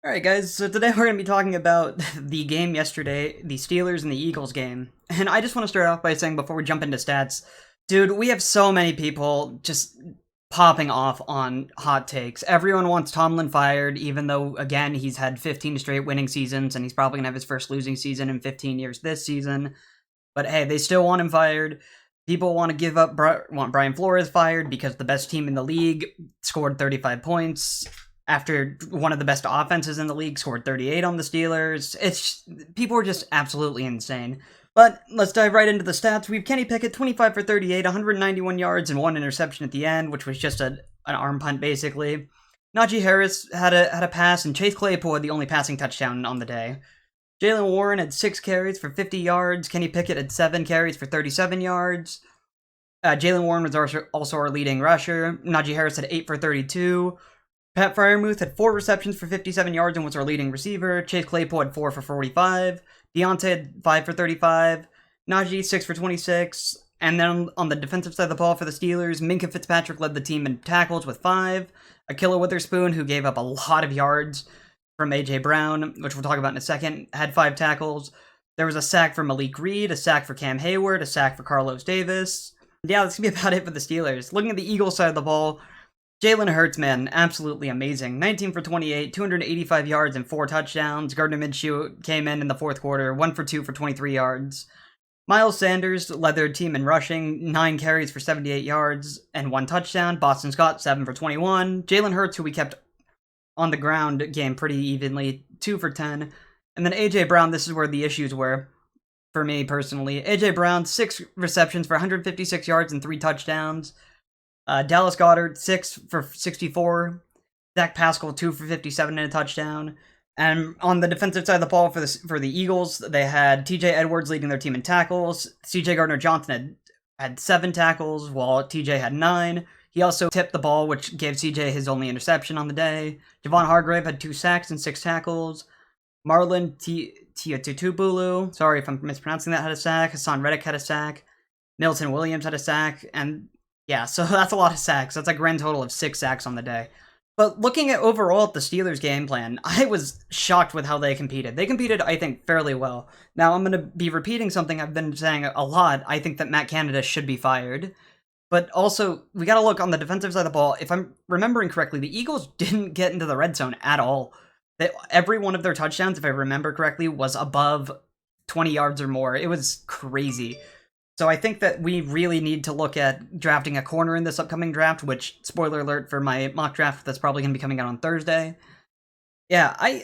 Alright guys, so today we're going to be talking about the game yesterday, the Steelers and the Eagles game. And I just want to start off by saying before we jump into stats, dude, we have so many people just popping off on hot takes. Everyone wants Tomlin fired, even though, again, he's had 15 straight winning seasons and he's probably going to have his first losing season in 15 years this season. But hey, they still want him fired. People want to want Brian Flores fired because the best team in the league scored 35 points after one of the best offenses in the league scored 38 on the Steelers. People are just absolutely insane. But let's dive right into the stats. We have Kenny Pickett, 25 for 38, 191 yards, and one interception at the end, which was just an arm punt, basically. Najee Harris had a pass, and Chase Claypool had the only passing touchdown on the day. Jaylen Warren had 6 carries for 50 yards. Kenny Pickett had 7 carries for 37 yards. Jaylen Warren was also our leading rusher. Najee Harris had 8 for 32. Pat Freiermuth had 4 receptions for 57 yards and was our leading receiver. Chase Claypool had 4 for 45. Deontay had 5 for 35. Najee 6 for 26. And then on the defensive side of the ball for the Steelers, Minkah Fitzpatrick led the team in tackles with 5. Ahkello Witherspoon, who gave up a lot of yards from A.J. Brown, which we'll talk about in a second, had 5 tackles. There was a sack for Malik Reed, a sack for Cam Hayward, a sack for Carlos Davis. Yeah, that's going to be about it for the Steelers. Looking at the Eagles side of the ball, Jalen Hurts, man, absolutely amazing. 19 for 28, 285 yards and 4 touchdowns. Gardner Minshew came in the fourth quarter, 1 for 2 for 23 yards. Miles Sanders led their team in rushing, 9 carries for 78 yards and 1 touchdown. Boston Scott, 7 for 21. Jalen Hurts, who we kept on the ground game pretty evenly, 2 for 10. And then A.J. Brown, this is where the issues were for me personally. A.J. Brown, 6 receptions for 156 yards and 3 touchdowns. Dallas Goedert, 6 for 64. Zach Pascal, 2 for 57 and a touchdown. And on the defensive side of the ball for the Eagles, they had TJ Edwards leading their team in tackles. CJ Gardner-Johnson had 7 tackles, while TJ had 9. He also tipped the ball, which gave CJ his only interception on the day. Javon Hargrave had 2 sacks and 6 tackles. Marlon Tiatutubulu, sorry if I'm mispronouncing that, had a sack. Hassan Reddick had a sack. Milton Williams had a sack. And yeah, so that's a lot of sacks. That's a grand total of 6 sacks on the day. But looking at overall at the Steelers' game plan, I was shocked with how they competed. They competed, I think, fairly well. Now, I'm going to be repeating something I've been saying a lot. I think that Matt Canada should be fired. But also, we got to look on the defensive side of the ball. If I'm remembering correctly, the Eagles didn't get into the red zone at all. Every one of their touchdowns, if I remember correctly, was above 20 yards or more. It was crazy. So I think that we really need to look at drafting a corner in this upcoming draft, which, spoiler alert for my mock draft that's probably going to be coming out on Thursday. Yeah, I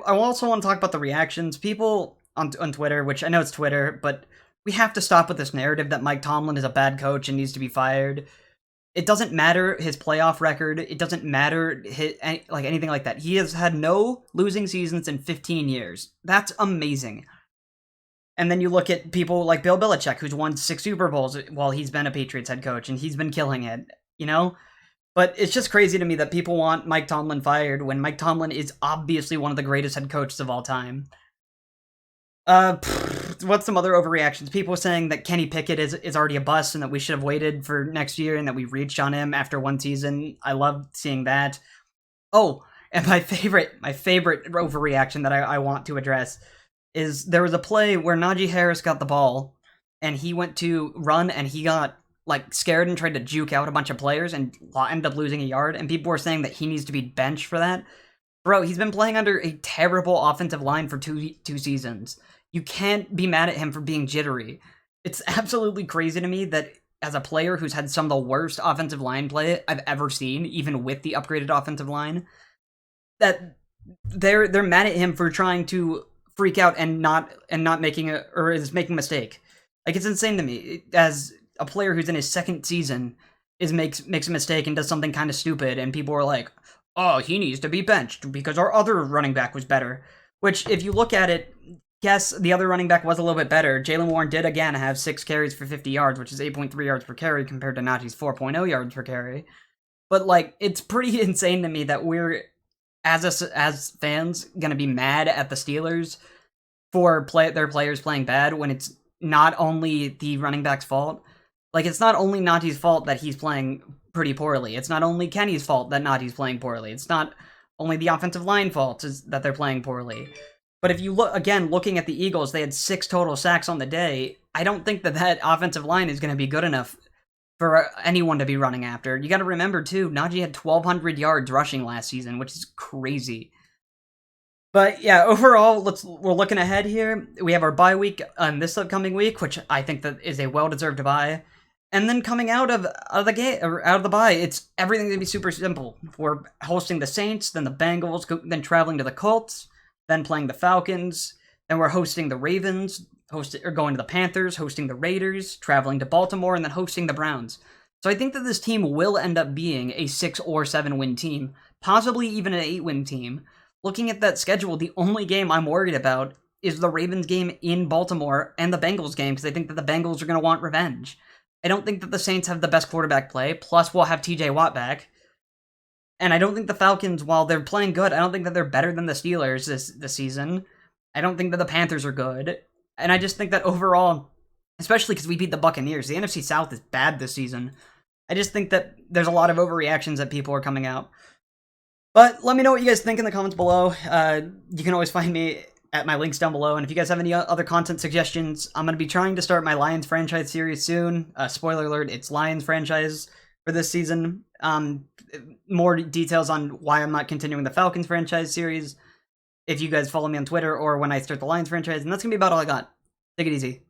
also want to talk about the reactions. People on Twitter, which I know it's Twitter, but we have to stop with this narrative that Mike Tomlin is a bad coach and needs to be fired. It doesn't matter his playoff record. It doesn't matter anything like that. He has had no losing seasons in 15 years. That's amazing. And then you look at people like Bill Belichick, who's won 6 Super Bowls while he's been a Patriots head coach, and he's been killing it, you know? But it's just crazy to me that people want Mike Tomlin fired when Mike Tomlin is obviously one of the greatest head coaches of all time. What's some other overreactions? People saying that Kenny Pickett is already a bust and that we should have waited for next year and that we reached on him after 1 season. I love seeing that. Oh, and my favorite overreaction that I want to address is there was a play where Najee Harris got the ball and he went to run and he got scared and tried to juke out a bunch of players and ended up losing a yard, and people were saying that he needs to be benched for that. Bro, he's been playing under a terrible offensive line for two seasons. You can't be mad at him for being jittery. It's absolutely crazy to me that as a player who's had some of the worst offensive line play I've ever seen, even with the upgraded offensive line, that they're mad at him for trying to freak out and not making making a mistake. It's insane to me. As a player who's in his 2nd season makes a mistake and does something kind of stupid, and people are like, "Oh, he needs to be benched because our other running back was better." Which, if you look at it, yes, the other running back was a little bit better. Jaylen Warren did again have 6 carries for 50 yards, which is 8.3 yards per carry compared to Najee's 4.0 yards per carry. But it's pretty insane to me that we're as fans gonna be mad at the Steelers for their players playing bad when it's not only the running back's fault. It's not only Najee's fault that he's playing pretty poorly. It's not only Kenny's fault that Najee's playing poorly. It's not Only the offensive line fault is that they're playing poorly. But if you look, again, looking at the Eagles, they had 6 total sacks on the day. I don't think that offensive line is going to be good enough for anyone to be running after. You got to remember, too, Najee had 1,200 yards rushing last season, which is crazy. But yeah, overall, we're looking ahead here. We have our bye week this upcoming week, which I think that is a well-deserved bye. And then coming out of the game, or out of the bye, it's everything going to be super simple. We're hosting the Saints, then the Bengals, then traveling to the Colts, then playing the Falcons, then we're hosting the Ravens, going to the Panthers, hosting the Raiders, traveling to Baltimore, and then hosting the Browns. So I think that this team will end up being a 6 or 7 win team, possibly even an 8-win team. Looking at that schedule, the only game I'm worried about is the Ravens game in Baltimore and the Bengals game, because I think that the Bengals are going to want revenge. I don't think that the Saints have the best quarterback play, plus we'll have TJ Watt back. And I don't think the Falcons, while they're playing good, I don't think that they're better than the Steelers this season. I don't think that the Panthers are good. And I just think that overall, especially because we beat the Buccaneers, the NFC South is bad this season. I just think that there's a lot of overreactions that people are coming out. But let me know what you guys think in the comments below. You can always find me at my links down below. And if you guys have any other content suggestions, I'm going to be trying to start my Lions franchise series soon. Spoiler alert, it's Lions franchise for this season. More details on why I'm not continuing the Falcons franchise series if you guys follow me on Twitter or when I start the Lions franchise. And that's going to be about all I got. Take it easy.